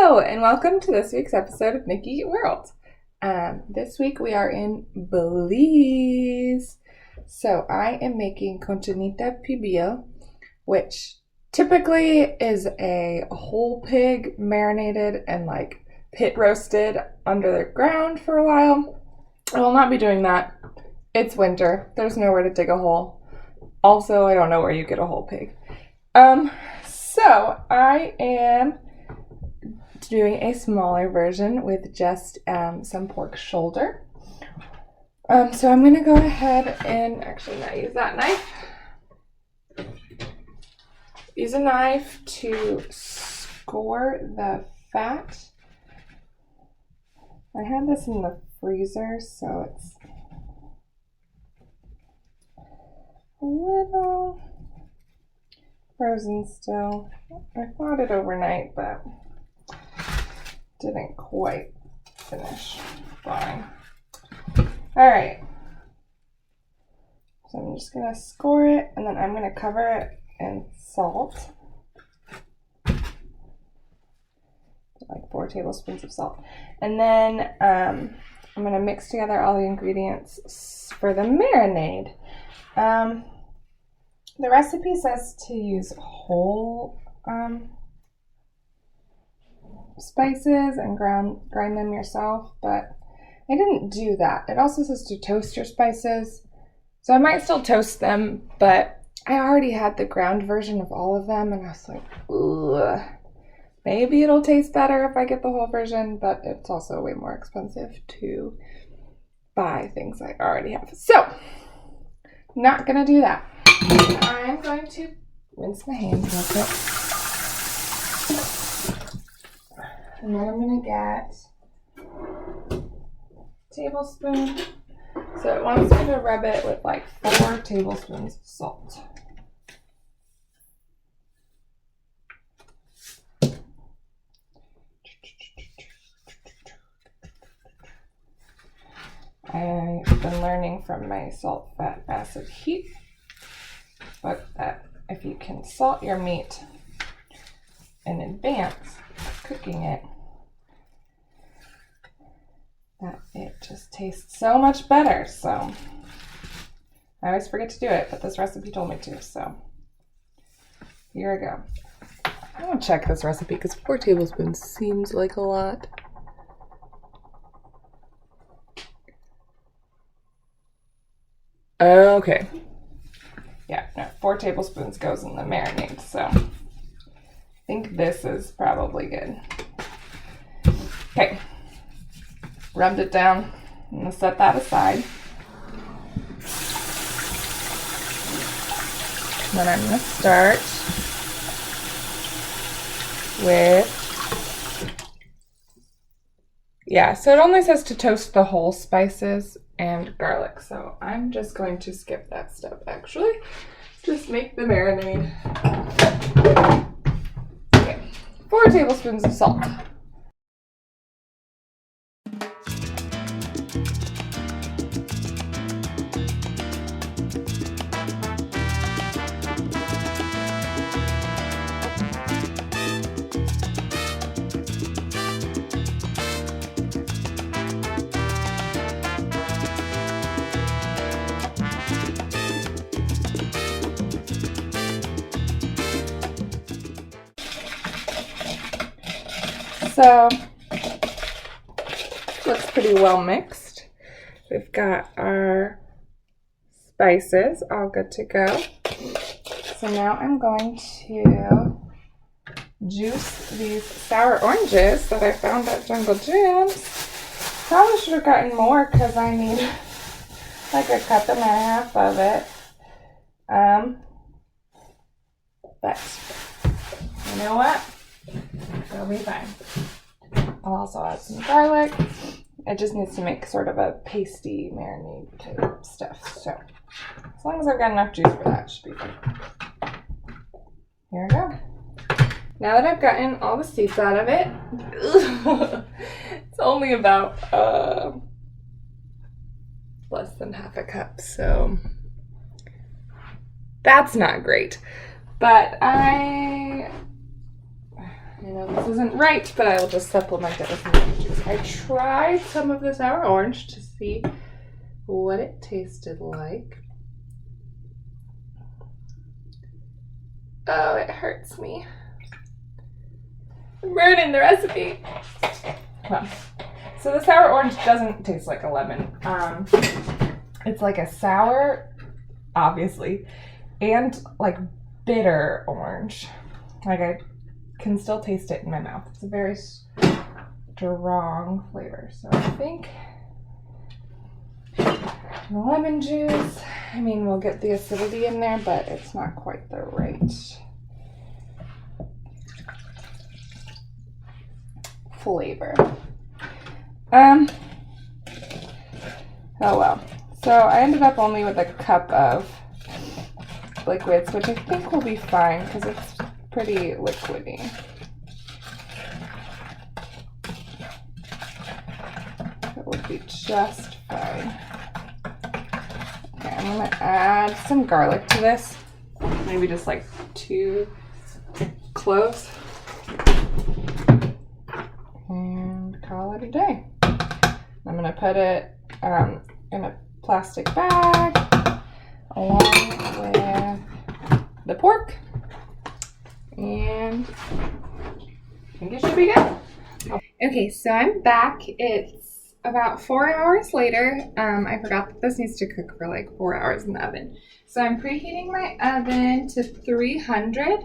Hello, and welcome to this week's episode of Nikki World. This week we are in Belize. So I am making Cochinita Pibil, which typically is a whole pig marinated and like pit roasted under the ground for a while. I will not be doing that. It's winter. There's nowhere to dig a hole. Also, I don't know where you get a whole pig. So I am doing a smaller version with just some pork shoulder. So I'm going to go ahead and actually not use that knife. Use a knife to score the fat. I had this in the freezer, so it's a little frozen still. I thawed it overnight, but didn't quite finish thawing. Alright. So I'm just going to score it, and then I'm going to cover it in salt. Like 4 tablespoons of salt. And then I'm going to mix together all the ingredients for the marinade. The recipe says to use whole spices and grind them yourself, but I didn't do that. It also says to toast your spices, so I might still toast them, but I already had the ground version of all of them, and I was like, ugh. Maybe it'll taste better if I get the whole version, but it's also way more expensive to buy things I already have. So, not gonna do that. I'm going to rinse my hands real quick. And then I'm gonna get a tablespoon. So it wants me to rub it with like 4 tablespoons of salt. I've been learning from my salt, fat, acid, heat, but that if you can salt your meat in advance of cooking it, that it just tastes so much better. So I always forget to do it, but this recipe told me to, so here I go. I want to check this recipe because 4 tablespoons seems like a lot. Okay. Yeah, no, 4 tablespoons goes in the marinade, so I think this is probably good. Okay. Rubbed it down. I'm going to set that aside. Then I'm going to start with, yeah, so it only says to toast the whole spices and garlic, so I'm just going to skip that step actually. Just make the marinade. Okay, 4 tablespoons of salt. So, looks pretty well mixed. We've got our spices all good to go. So now I'm going to juice these sour oranges that I found at Jungle Jim's. Probably should have gotten more because I need like 1.5 cups of it. But you know what? It'll be fine. I'll also add some garlic. It just needs to make sort of a pasty marinade type stuff. So as long as I've got enough juice for that, it should be fine. Here we go. Now that I've gotten all the seeds out of it, it's only about less than 1/2 cup, so that's not great. But I I know this isn't right, but I will just supplement it with some orange juice. I tried some of the sour orange to see what it tasted like. Oh, it hurts me. I'm ruining the recipe. Well, so the sour orange doesn't taste like a lemon. It's like a sour, obviously, and like bitter orange. Like I can still taste it in my mouth. It's a very strong flavor. So I think the lemon juice, I mean, we'll get the acidity in there, but it's not quite the right flavor. Oh well. So I ended up only with a cup of liquids, which I think will be fine because it's pretty liquidy. It will be just fine. Okay, I'm gonna add some garlic to this. Maybe just like 2 cloves. And call it a day. I'm gonna put it in a plastic bag along with the pork, and I think it should be good. Okay, so I'm back. It's about 4 hours later. I forgot that this needs to cook for like 4 hours in the oven. So I'm preheating my oven to 300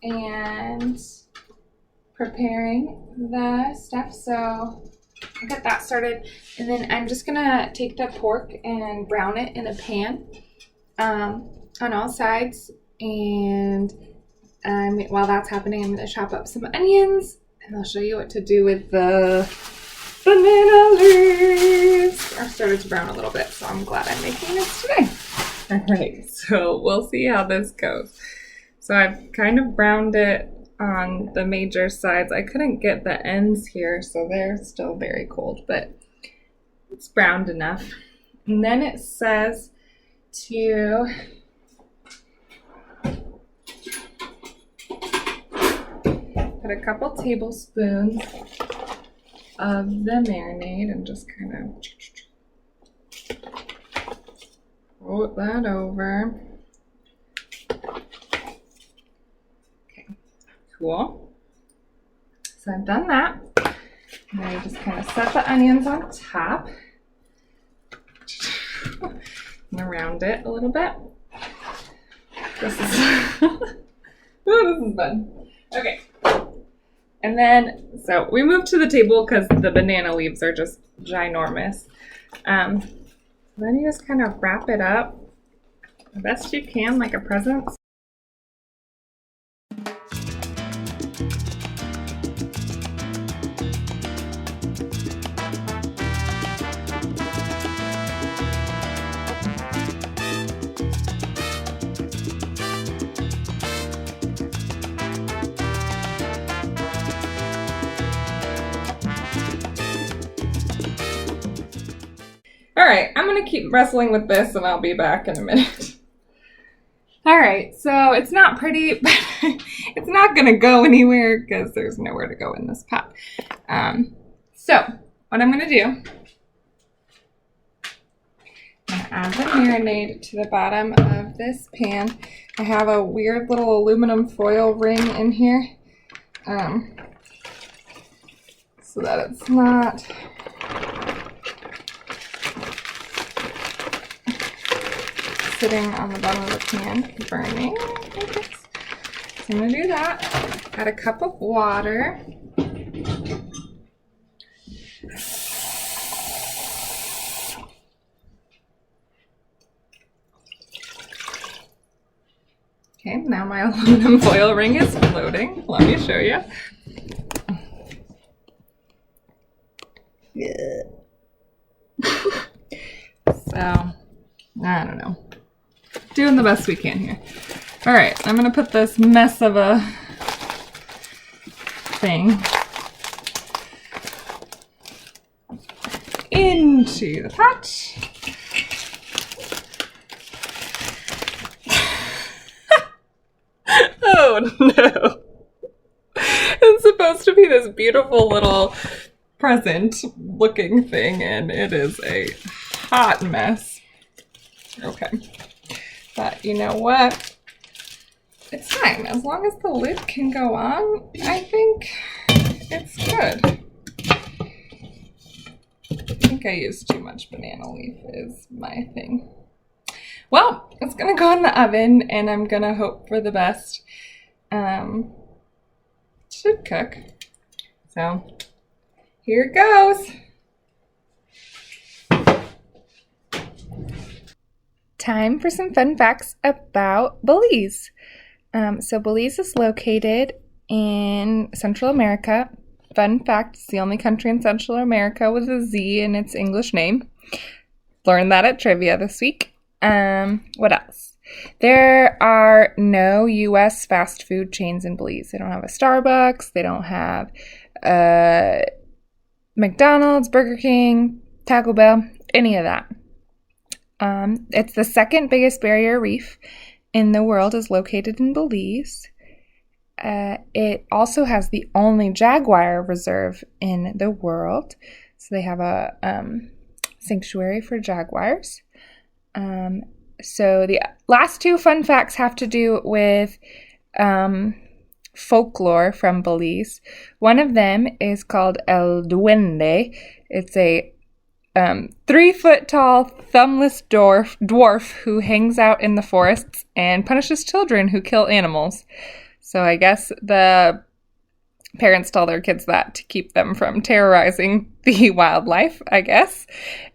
and preparing the stuff. So I'll get that started, and then I'm just gonna take the pork and brown it in a pan on all sides, and while that's happening, I'm gonna chop up some onions, and I'll show you what to do with the banana leaves. Are started to brown a little bit, so I'm glad I'm making this today. All right, so we'll see how this goes. So I've kind of browned it on the major sides. I couldn't get the ends here, so they're still very cold, but it's browned enough. And then it says to put a couple tablespoons of the marinade and just kind of roll that over. Cool. So I've done that. And I just kind of set the onions on top and around it a little bit. This is oh, this is fun. Okay. And then, so we moved to the table because the banana leaves are just ginormous. Then you just kind of wrap it up the best you can, like a present. All right, I'm gonna keep wrestling with this and I'll be back in a minute. All right, so it's not pretty, but it's not gonna go anywhere because there's nowhere to go in this pot. So what I'm gonna do, I'm gonna add the marinade to the bottom of this pan. I have a weird little aluminum foil ring in here so that it's not sitting on the bottom of the pan burning. So I'm going to do that. Add a cup of water. Okay, now my aluminum foil ring is floating. Let me show you. So, I don't know. Doing the best we can here. All right, I'm gonna put this mess of a thing into the pot. Oh Oh no. It's supposed to be this beautiful little present looking thing, and it is a hot mess. Okay. But you know what? It's fine. As long as the lid can go on, I think it's good. I think I used too much banana leaf is my thing. Well, it's gonna go in the oven, and I'm gonna hope for the best. Should cook. So, here it goes. Time for some fun facts about Belize. So Belize is located in Central America. Fun fact, it's the only country in Central America with a Z in its English name. Learned that at trivia this week. What else? There are no U.S. fast food chains in Belize. They don't have a Starbucks. They don't have McDonald's, Burger King, Taco Bell, any of that. It's the second biggest barrier reef in the world is located in Belize. It also has the only jaguar reserve in the world. So they have a sanctuary for jaguars. So the last two fun facts have to do with folklore from Belize. One of them is called El Duende. It's a 3-foot tall, thumbless dwarf who hangs out in the forests and punishes children who kill animals. So I guess the parents tell their kids that to keep them from terrorizing the wildlife, I guess.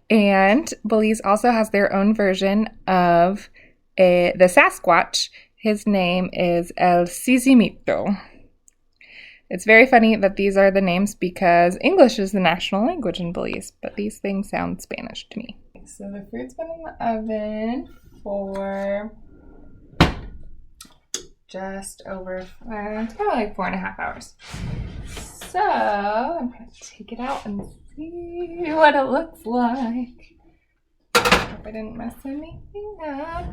And Belize also has their own version of the Sasquatch. His name is El Sizimito. It's very funny that these are the names because English is the national language in Belize, but these things sound Spanish to me. So the food's been in the oven for just over, it's probably like 4.5 hours. So I'm going to take it out and see what it looks like. Hope I didn't mess anything up.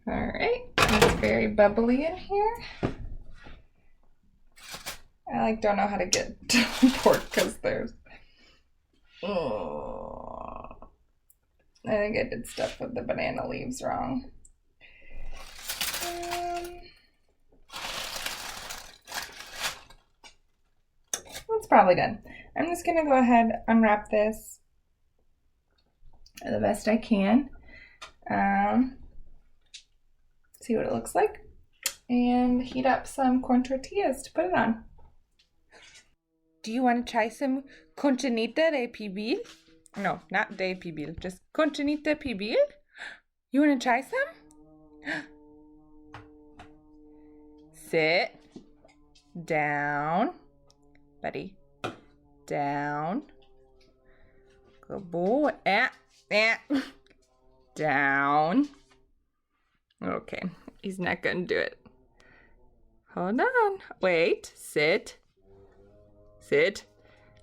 Alright, it's very bubbly in here. I don't know how to get pork because there's... Oh, I think I did stuff with the banana leaves wrong. That's probably done. I'm just going to go ahead and unwrap this the best I can. See what it looks like. And heat up some corn tortillas to put it on. Do you want to try some Cochinita de Pibil? No, not de Pibil, just Cochinita Pibil. You want to try some? Sit. Down. Buddy. Down. Good boy. Down. Okay, he's not gonna do it. Hold on. Wait. Sit. Sit.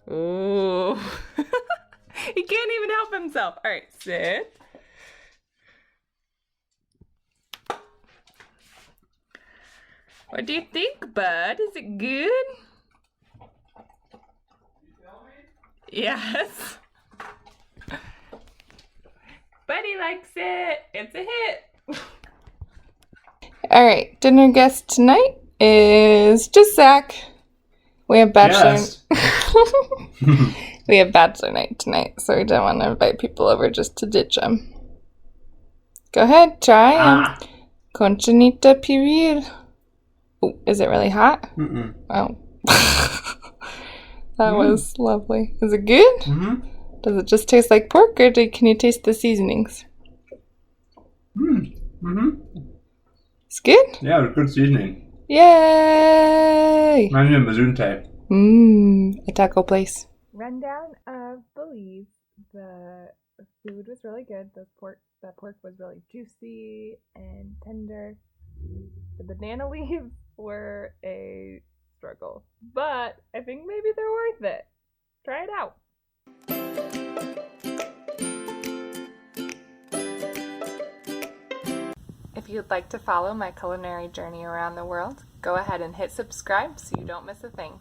Ooh. He can't even help himself. All right, sit. What do you think, bud? Is it good? Yes. Buddy likes it. It's a hit. All right, dinner guest tonight is just Zach. We have bachelor. Yes. We have bachelor night tonight, so we don't want to invite people over just to ditch them. Go ahead, try them. Cochinita Pibil. Oh, is it really hot? Mm-mm. Oh. That was lovely. Is it good? Mm-hmm. Does it just taste like pork, or can you taste the seasonings? Mm-hmm. It's good? Yeah, it's good seasoning. Yay! Reminds me of Mazunte. A taco place. Rundown of Belize. The food was really good. The pork was really juicy and tender. The banana leaves were a struggle, but I think maybe they're worth it. Try it out. you'd like to follow my culinary journey around the world, go ahead and hit subscribe so you don't miss a thing.